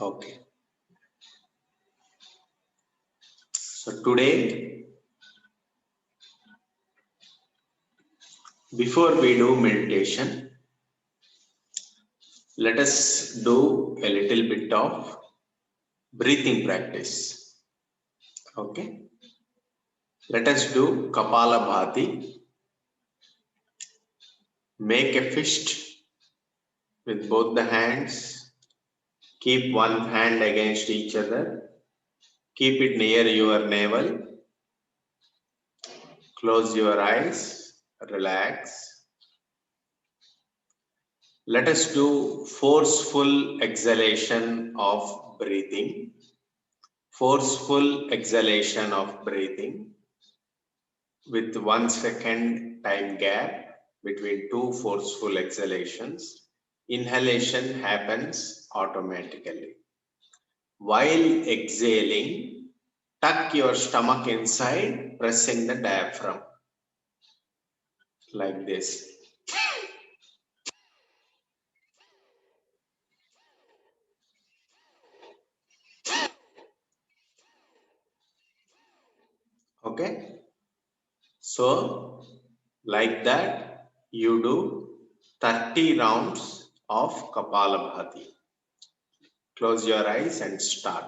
Okay. So today, before we do meditation, let us do a little bit of breathing practice. Okay. Let us do Kapalabhati. Make a fist with both the hands. Keep one hand against each other. Keep it near your navel. Close your eyes. Relax. Let us do forceful exhalation of breathing. Forceful exhalation of breathing with 1 second time gap between two forceful exhalations. Inhalation happens automatically. While exhaling, tuck your stomach inside, pressing the diaphragm like this. Okay? So, like that, you do 30 rounds of Kapalabhati. Close your eyes and start.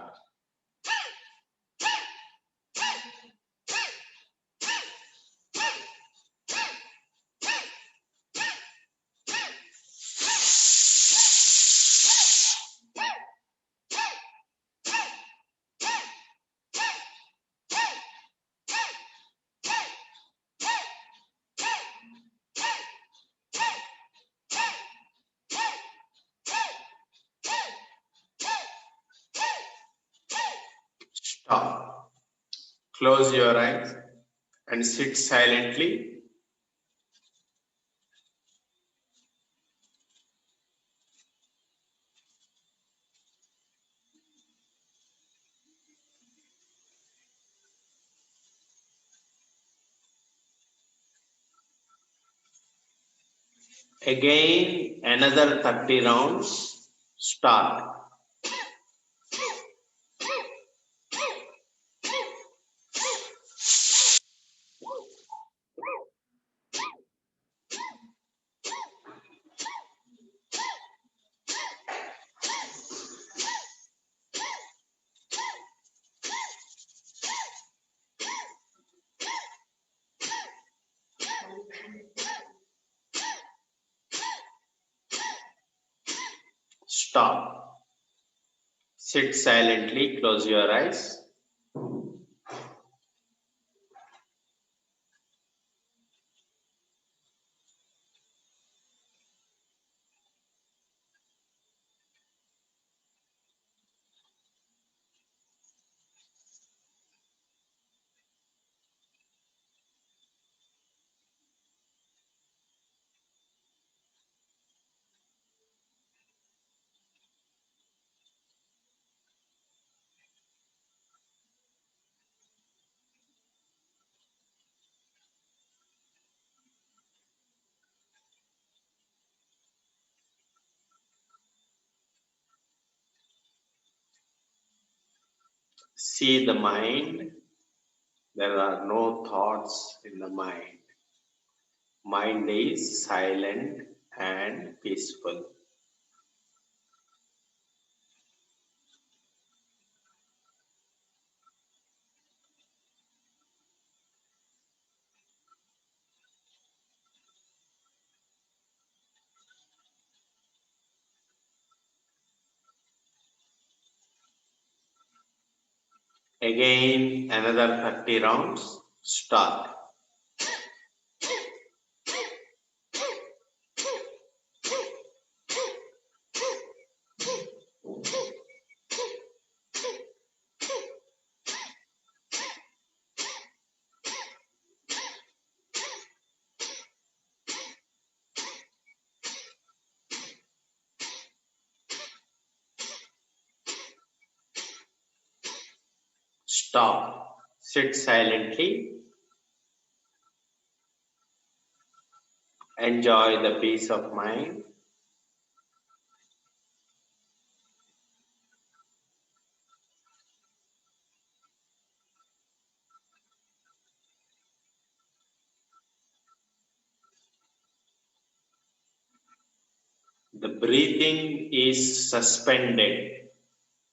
Stop. Close your eyes and sit silently. Again, another 30 rounds. Start. Stop. Sit silently, close your eyes. See the mind. There are no thoughts in the mind. Mind is silent and peaceful. Again, another 30 rounds. Start. Stop. Sit silently. Enjoy the peace of mind. The breathing is suspended.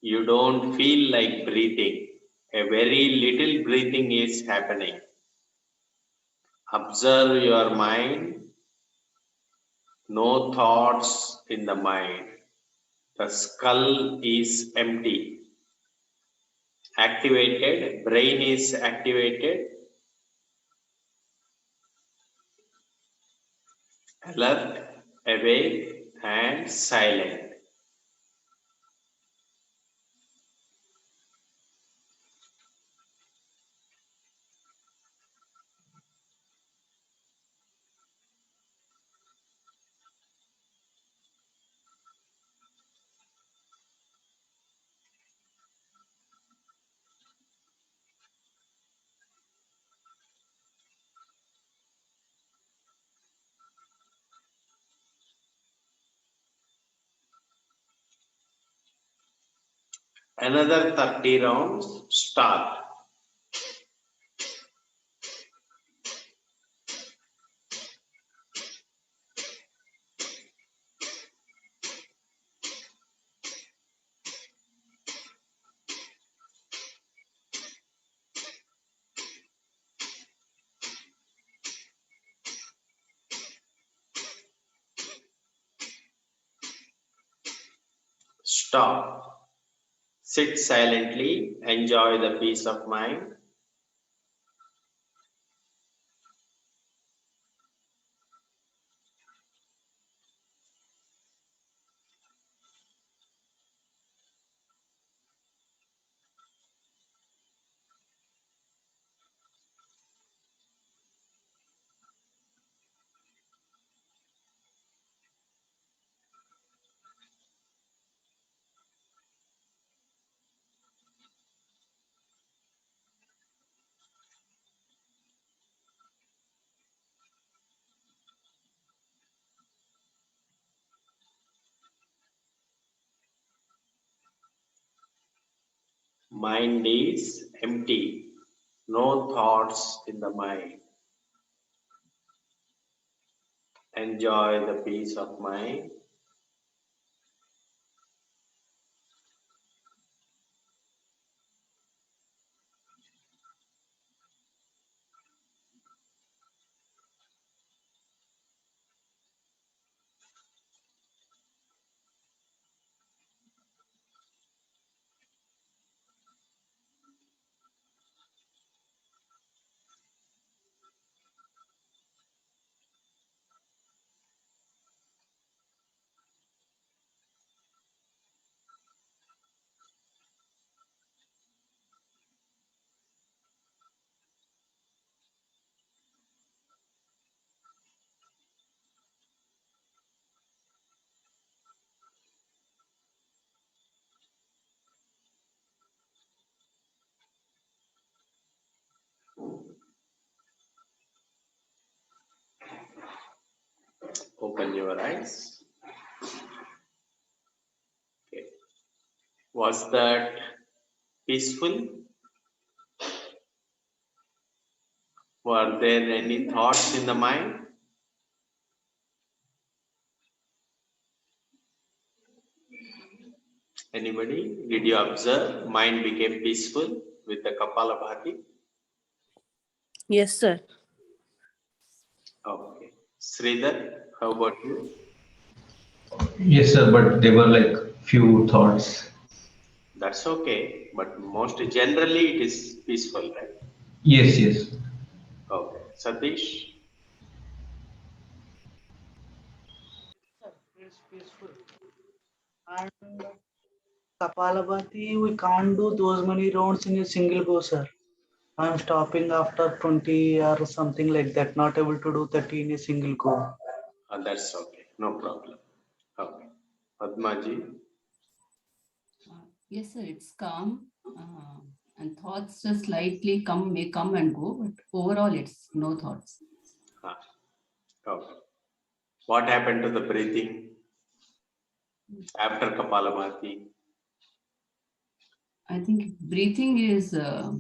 You don't feel like breathing. A very little breathing is happening. Observe your mind. No thoughts in the mind. The skull is empty. Activated, brain is activated, alert, awake, and silent. Another 30 rounds, start. Stop. Sit silently, enjoy the peace of mind. Mind is empty. No thoughts in the mind. Enjoy the peace of mind. Open your eyes. Okay. Was that peaceful? Were there any thoughts in the mind? Anybody? Did you observe mind became peaceful with the Kapalabhati? Yes, sir. Okay. Sridhar, how about you? Yes, sir, but they were like few thoughts. That's okay, but most generally it is peaceful, right? Yes, yes. Okay. Satish? It's peaceful. And Kapalabhati, we can't do those many rounds in a single go, sir. I'm stopping after 20 or something like that, not able to do 30 in a single go. That's okay. No problem. Okay. Padmaji? Yes, sir, it's calm. And thoughts just slightly may come and go, but overall it's no thoughts. Ah, okay. What happened to the breathing after Kapalabhati? I think breathing is, I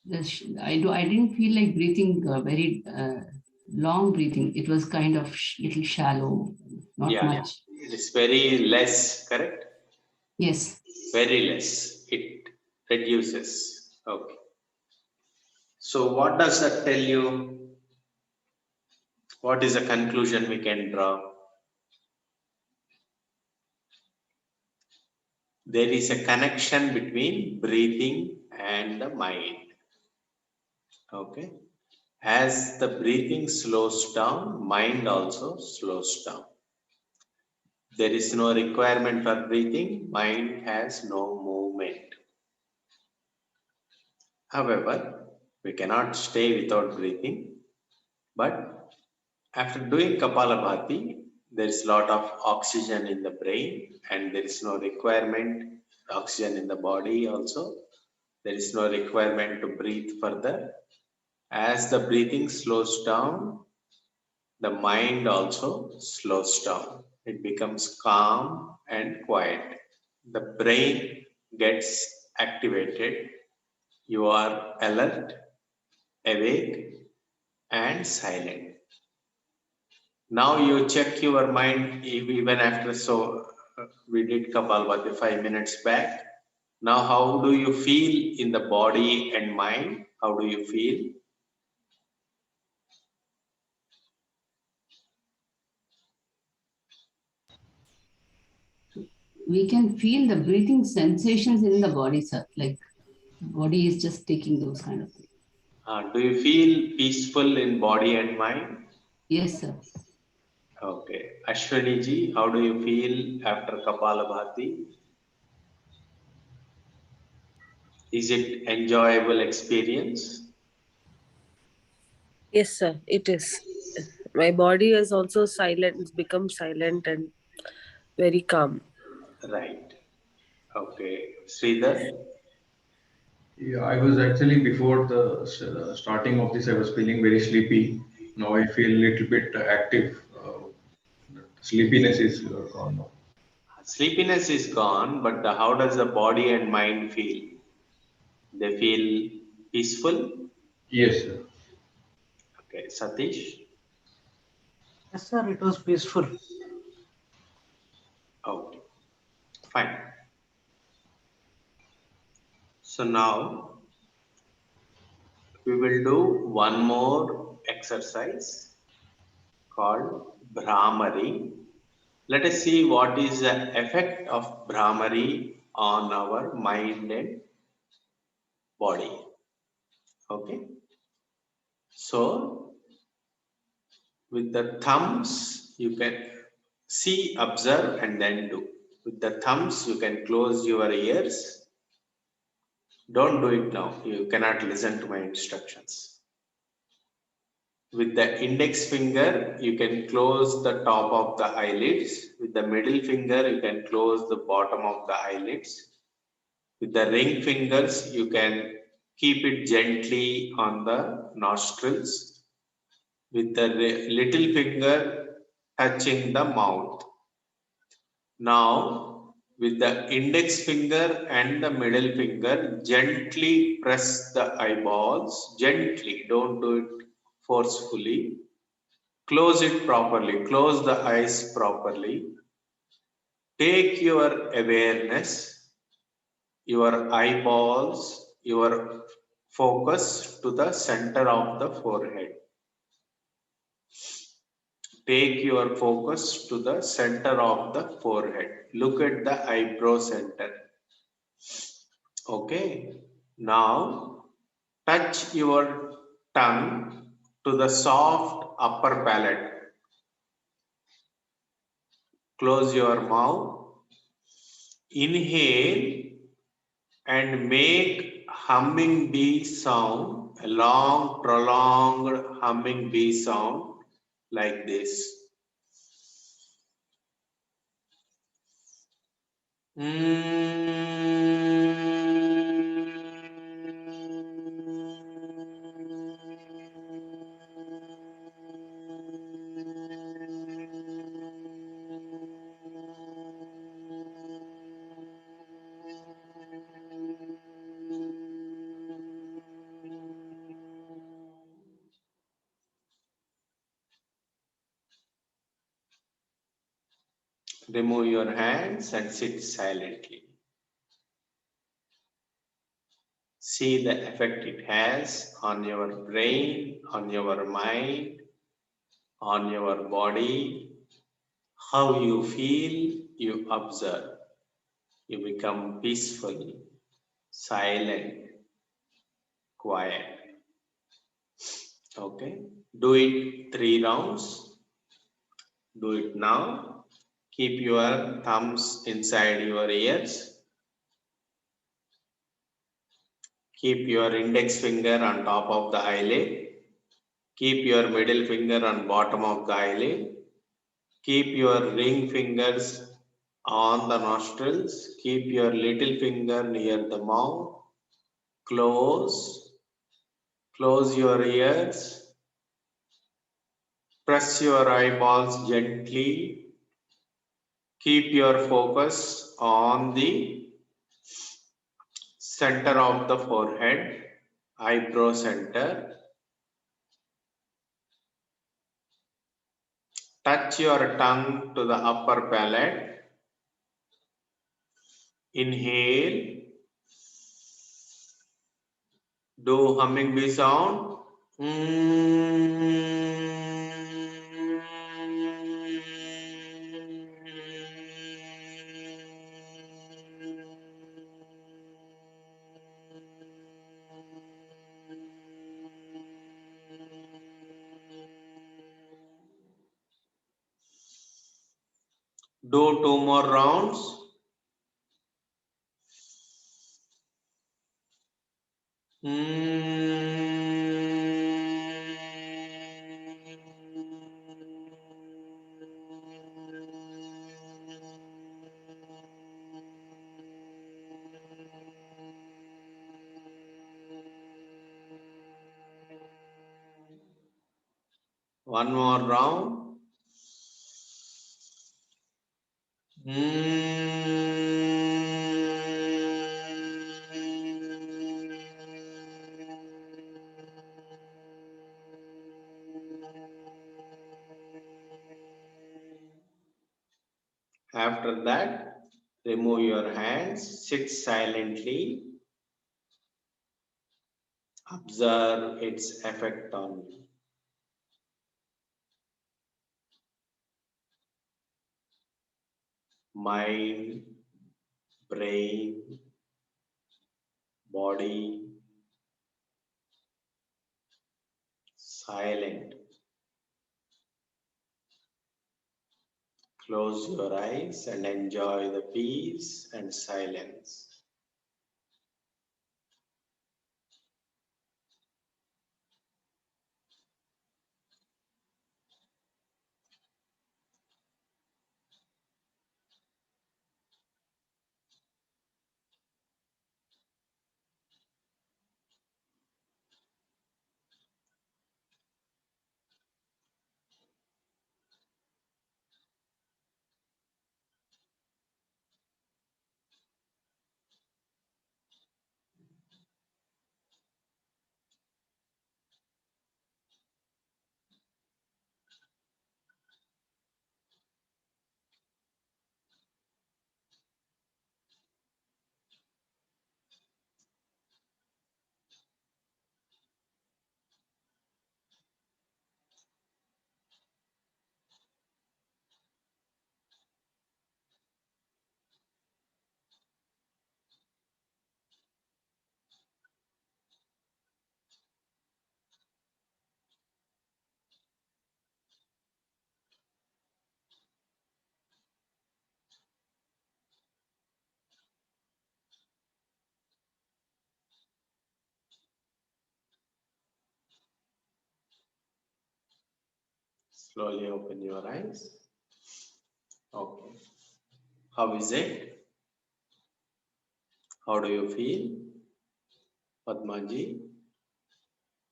didn't feel like breathing very long breathing. It was kind of little shallow, not Yeah. much. It is very less, correct? Yes. Very less. It reduces. Okay. So what does that tell you? What is the conclusion we can draw? There is a connection between breathing and the mind. Okay. As the breathing slows down, mind also slows down. There is no requirement for breathing, mind has no movement. However, we cannot stay without breathing, but after doing Kapalabhati, there is a lot of oxygen in the brain and there is no requirement, oxygen in the body also. There is no requirement to breathe further. As the breathing slows down, the mind also slows down. It becomes calm and quiet. The brain gets activated. You are alert, awake, and silent. Now you check your mind even after we did Kapalbhati 5 minutes back. Now how do you feel in the body and mind? How do you feel? We can feel the breathing sensations in the body, sir. Like the body is just taking those kind of things. Do you feel peaceful in body and mind? Yes, sir. Okay. Ashwini ji, how do you feel after Kapalabhati? Is it enjoyable experience? Yes, sir. It is. My body is also silent. It's become silent and very calm. Right. Okay. Sridhar? Yeah, I was actually before the starting of this, I was feeling very sleepy. Now I feel a little bit active. Sleepiness is gone now. Sleepiness is gone, but how does the body and mind feel? They feel peaceful? Yes, sir. Okay. Satish? Yes, sir, it was peaceful. Okay. Fine. So now we will do one more exercise called Brahmari. Let us see what is the effect of Brahmari on our mind and body. Okay. So with the thumbs, you can see, observe, and then do. With the thumbs, you can close your ears. Don't do it now. You cannot listen to my instructions. With the index finger, you can close the top of the eyelids. With the middle finger, you can close the bottom of the eyelids. With the ring fingers, you can keep it gently on the nostrils. With the little finger touching the mouth. Now, with the index finger and the middle finger, gently press the eyeballs. Gently, don't do it forcefully. Close it properly, close the eyes properly. Take your awareness, your eyeballs, your focus to the center of the forehead. Take your focus to the center of the forehead. Look at the eyebrow center. Okay. Now touch your tongue to the soft upper palate. Close your mouth. Inhale and make humming bee sound, a long prolonged humming bee sound like this. Remove your hands and sit silently. See the effect it has on your brain, on your mind, on your body. How you feel, you observe. You become peaceful, silent, quiet. Okay. Do it 3 rounds. Do it now. Keep your thumbs inside your ears. Keep your index finger on top of the eyelid. Keep your middle finger on bottom of the eyelid. Keep your ring fingers on the nostrils. Keep your little finger near the mouth. Close your ears. Press your eyeballs gently. Keep your focus on the center of the forehead, eyebrow center. Touch your tongue to the upper palate. Inhale. Do humming bee sound. Do 2 more rounds. One more round. After that, remove your hands, sit silently, observe its effect on you. Mind, brain, body, silent. Close your eyes and enjoy the peace and silence. Slowly open your eyes. Okay. How is it? How do you feel? Padmaji,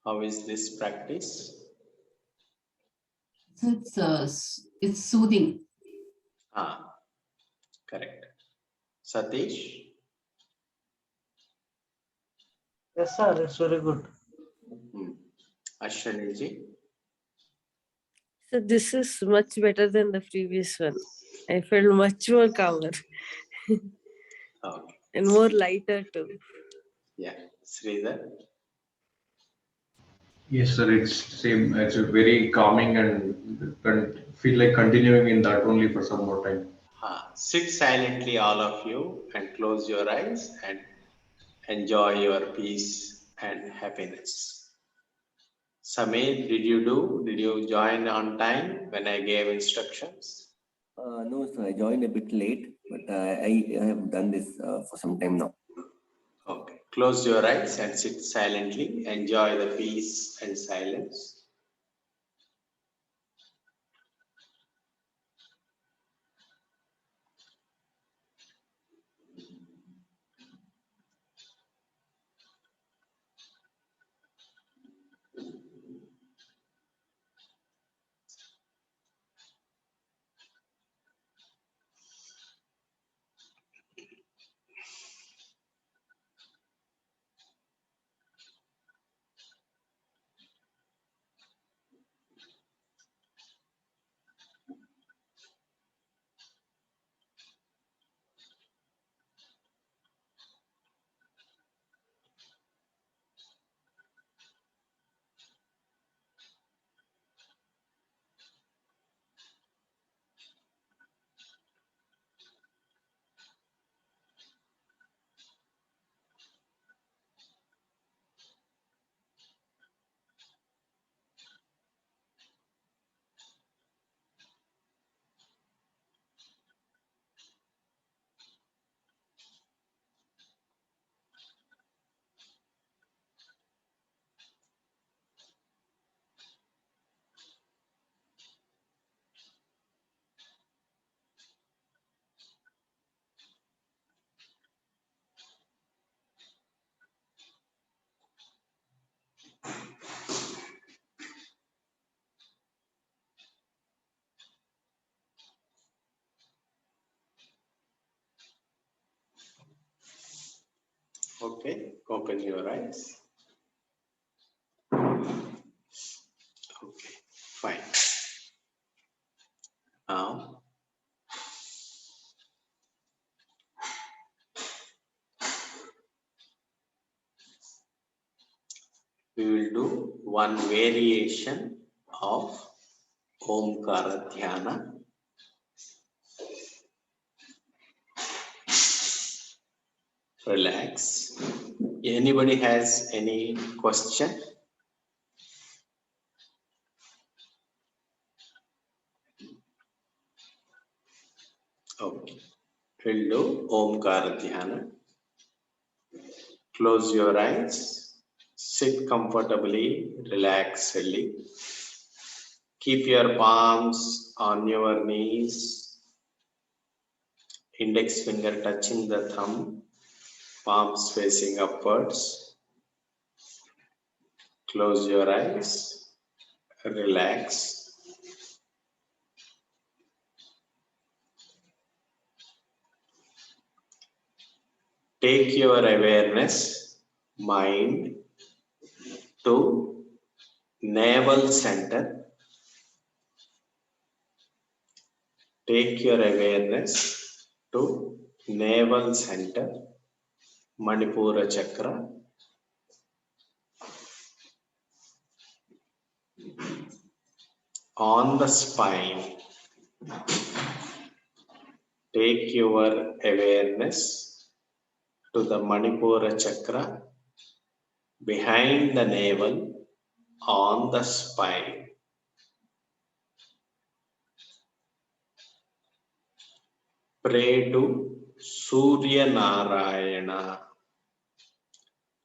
how is this practice? So it's soothing. Ah, correct. Satish? Yes, sir. It's very good. Ashwini ji? So this is much better than the previous one. I felt much more calmer Okay. and more lighter too. Yeah. Sridhar. Yes, sir. It's same. It's a very calming and feel like continuing in that only for some more time. Sit silently, all of you, and close your eyes and enjoy your peace and happiness. Samir, did you join on time when I gave instructions? No, sir, I joined a bit late, but I have done this for some time now. Okay. Close your eyes and sit silently. Enjoy the peace and silence. Okay. Open your eyes. Okay. Fine. Now, we will do one variation of Omkara Dhyana. Relax. Anybody has any question? Okay. We'll do Omkara Dhyana. Close your eyes. Sit comfortably, relaxedly. Keep your palms on your knees. Index finger touching the thumb. Palms facing upwards. Close your eyes. Relax. Take your awareness, mind, to navel center. Take your awareness to navel center, Manipura chakra. On the spine, take your awareness to the Manipura chakra behind the navel on the spine. Pray to Surya Narayana.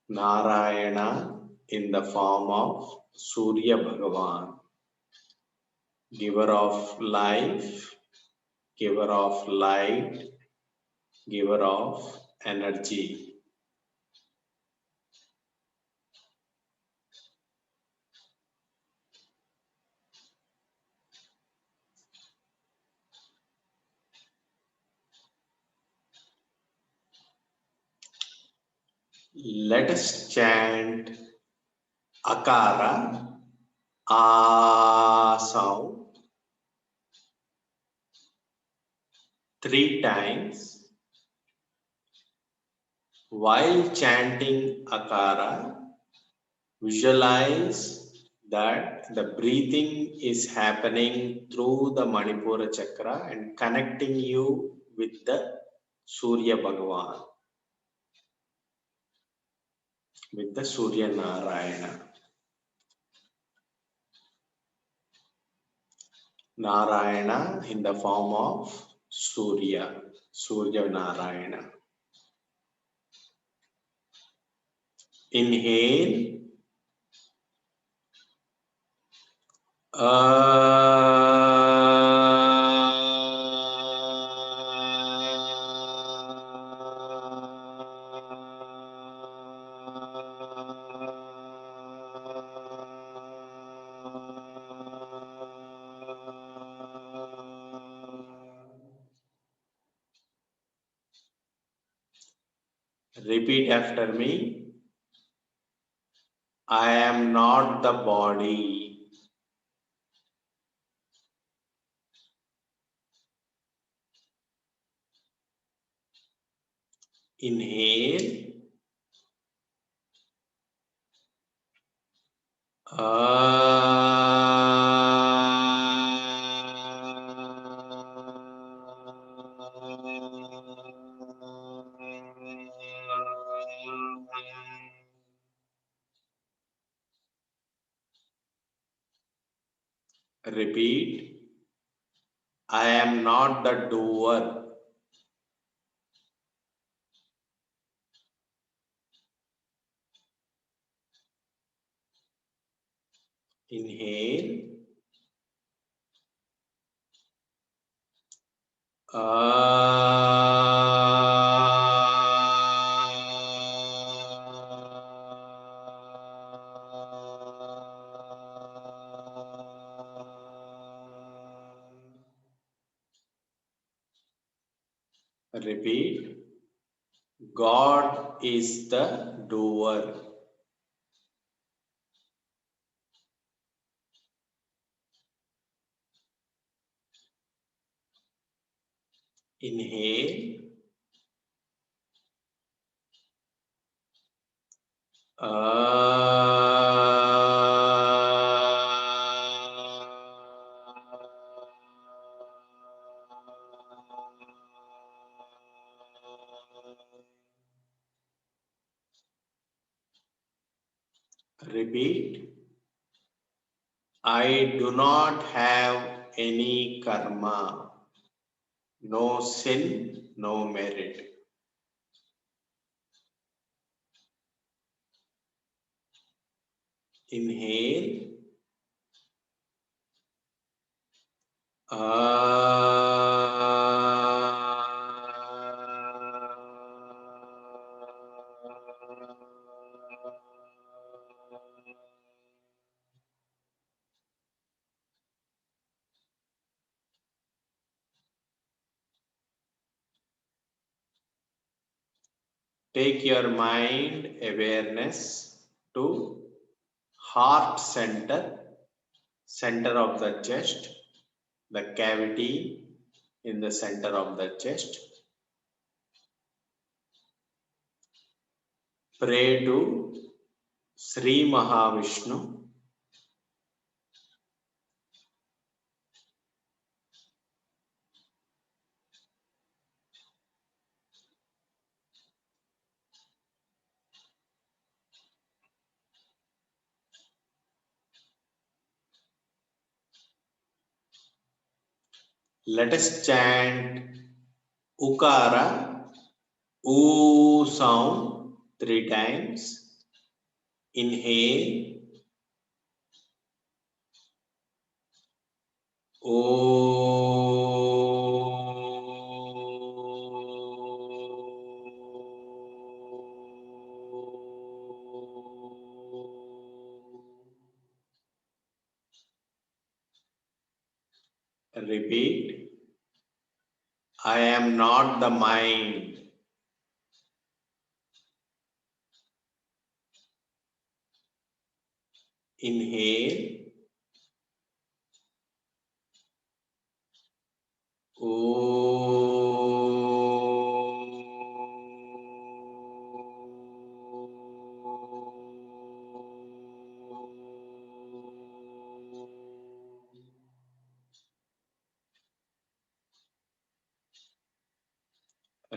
Narayana in the form of Surya Bhagavan, giver of life, giver of light, giver of energy. Let us chant Akara, A sound, 3 times. While chanting Akara, visualize that the breathing is happening through the Manipura chakra and connecting you with the Surya Bhagavan, with the Surya Narayana. Narayana in the form of Surya, Surya Narayana. Inhale. Repeat after me. I am not the body. Inhale. Repeat. I am not the doer. Inhale. Repeat. God is the doer. Inhale. Repeat. I do not have any karma, no sin, no merit. Inhale. Take your mind awareness to heart center, center of the chest, the cavity in the center of the chest. Pray to Sri Mahavishnu. Let us chant Ukara, Oo sound 3 times. Inhale, repeat. I am not the mind. Inhale. Om.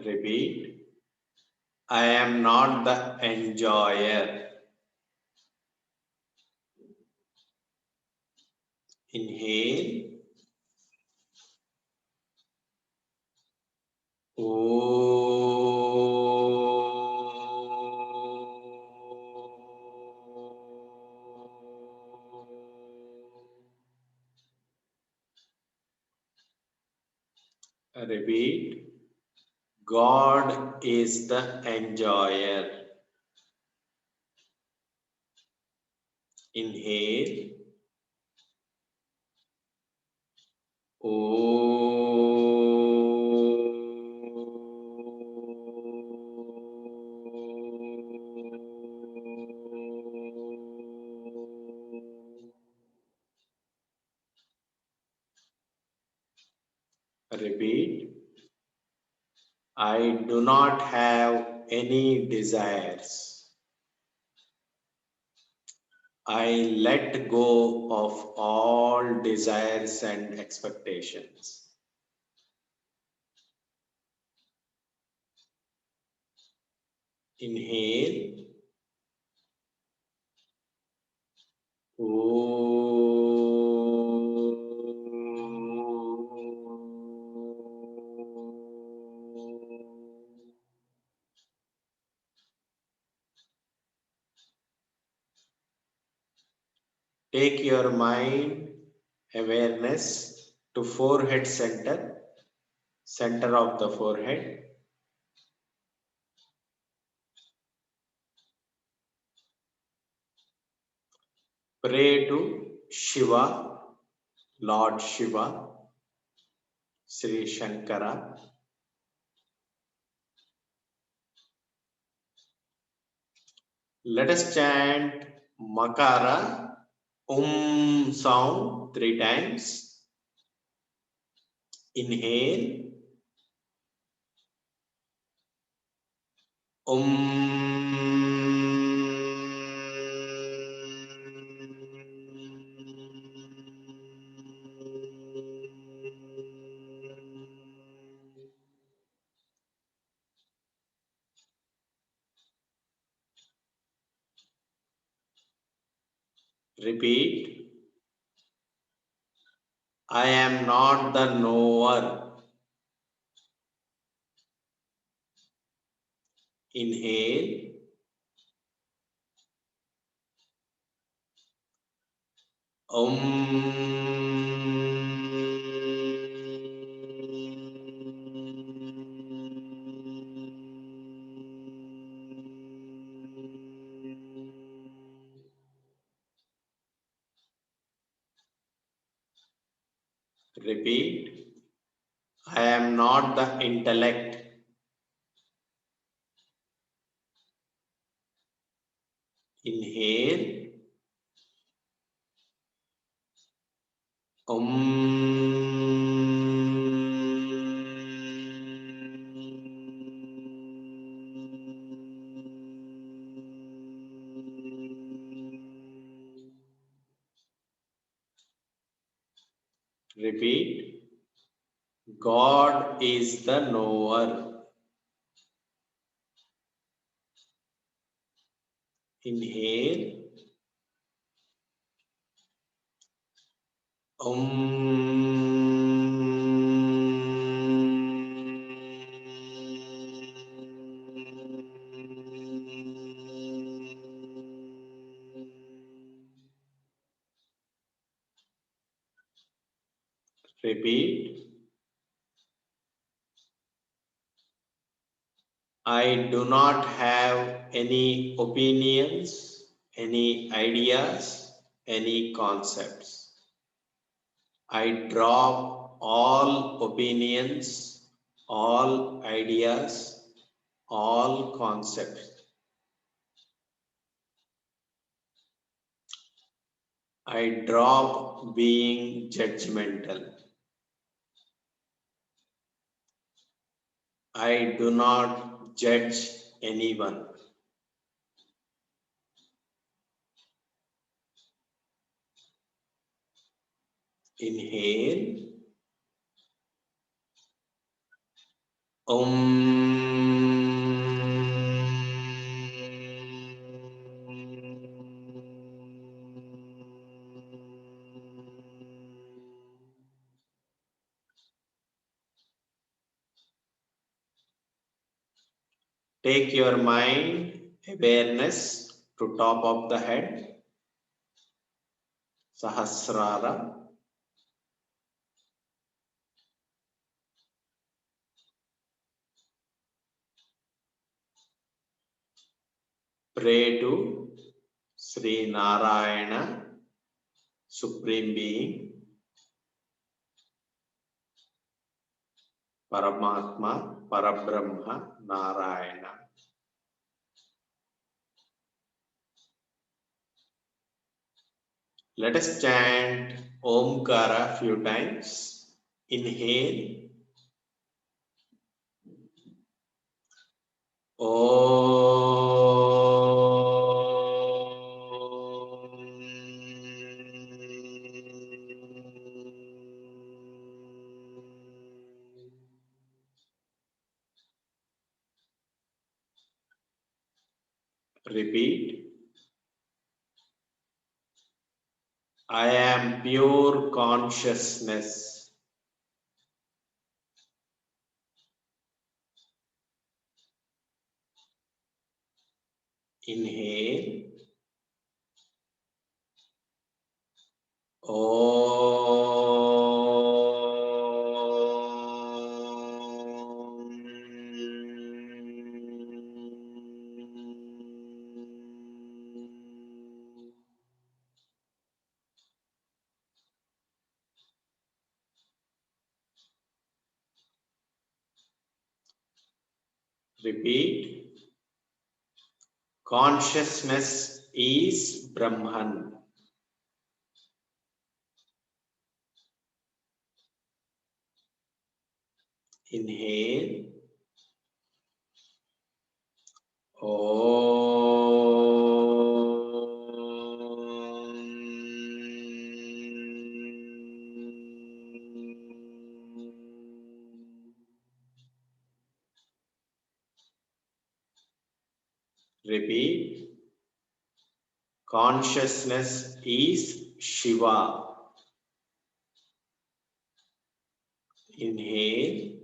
Repeat. I am not the enjoyer. Inhale. Repeat. God is the enjoyer. Inhale. Repeat. I do not have any desires. I let go of all desires and expectations. Inhale. Take your mind awareness to forehead center, center of the forehead. Pray to Shiva, Lord Shiva, Sri Shankara. Let us chant Makara sound 3 times. Inhale. Repeat. I am not the knower. Inhale. Repeat. I am not the intellect. Inhale. Repeat. God is the knower. Inhale. Repeat. I do not have any opinions, any ideas, any concepts. I drop all opinions, all ideas, all concepts. I drop being judgmental. I do not judge anyone. Inhale. Take your mind awareness to top of the head, Sahasrara. Pray to Sri Narayana, Supreme Being, Paramatma, Parabrahma, Narayana. Let us chant Omkara few times. Inhale. Repeat. I am pure consciousness. Inhale. Repeat. Consciousness is Brahman. Inhale. Repeat. Consciousness is Shiva. Inhale.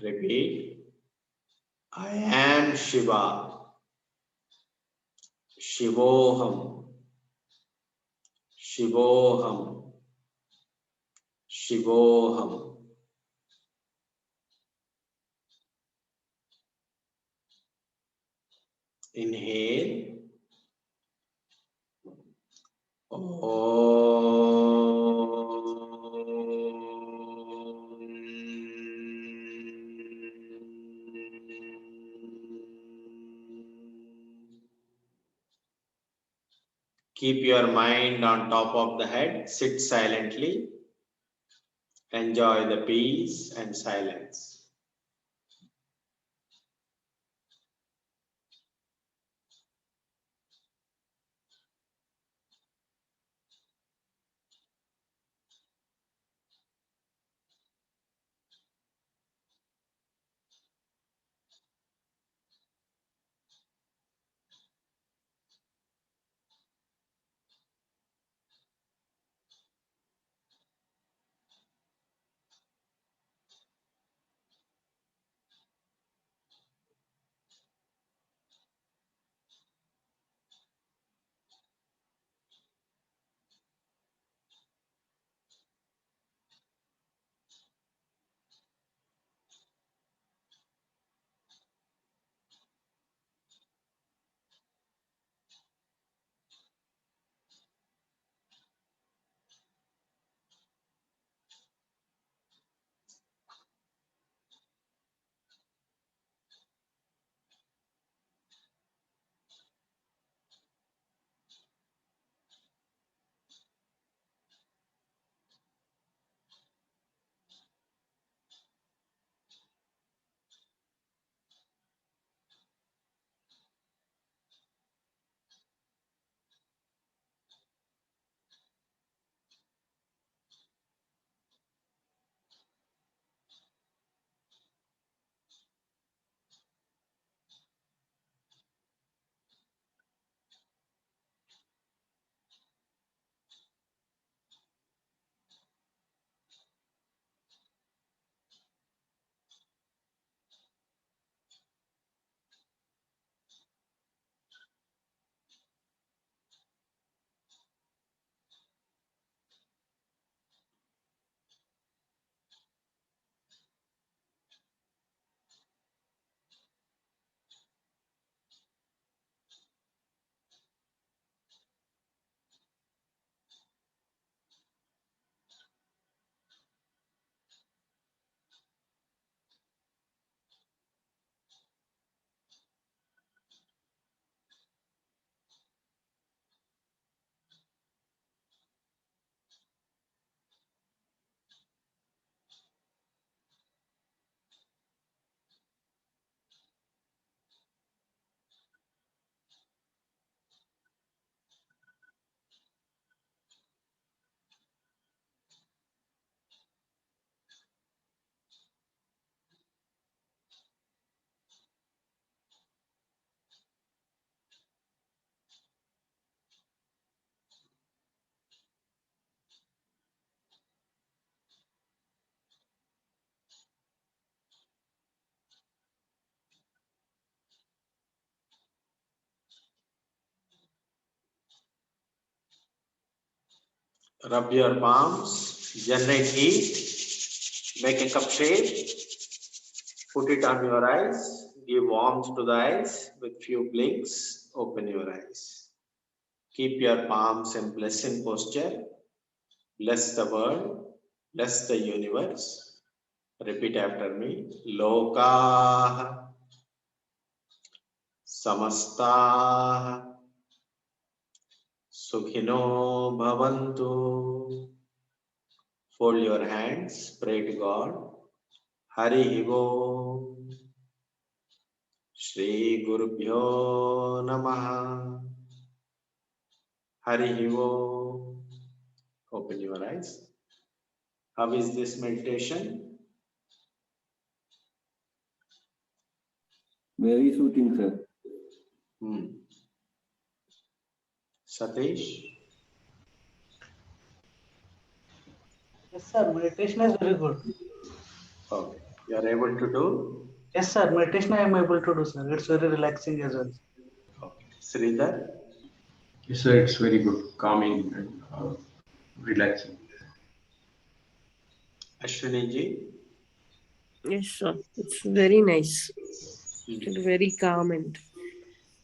Repeat. I am Shiva. Shivoham. Shivoham. Shivoham. Inhale. Keep your mind on top of the head. Sit silently. Enjoy the peace and silence. Rub your palms, generate heat, make a cup shape, put it on your eyes, give warmth to the eyes with few blinks, open your eyes. Keep your palms in blessing posture, bless the world, bless the universe. Repeat after me. Loka Samasta Sukhino Bhavantu. Fold your hands, pray to God. Hari Om. Shri Gurubhyo Namaha. Hari Om. Open your eyes. How is this meditation? Very soothing, sir. Satish? Yes, sir. Meditation is very good. Okay. You are able to do? Yes, sir. Meditation I am able to do, sir. It's very relaxing as well. Okay. Sridhar? Yes, sir, it's very good, calming and relaxing. Ashwini ji? Yes, sir. It's very nice. It's very calm, and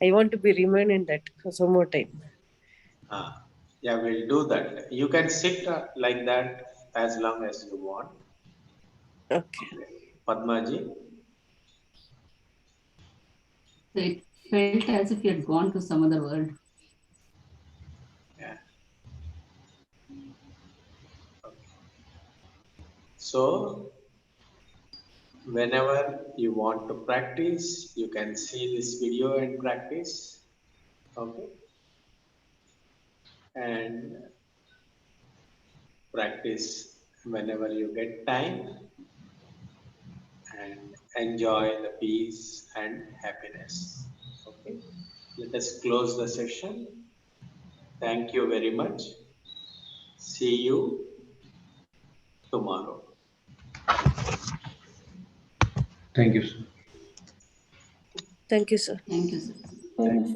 I want to be remain in that for some more time. Yeah, we'll do that. You can sit like that as long as you want. Okay. Padma ji? So it felt as if you had gone to some other world. Yeah. Okay. So, whenever you want to practice, you can see this video and practice. Okay. And practice whenever you get time and enjoy the peace and happiness. Okay. Let us close the session. Thank you very much. See you tomorrow. Thank you, sir. Thank you, sir. Thank you, sir. Thanks, sir.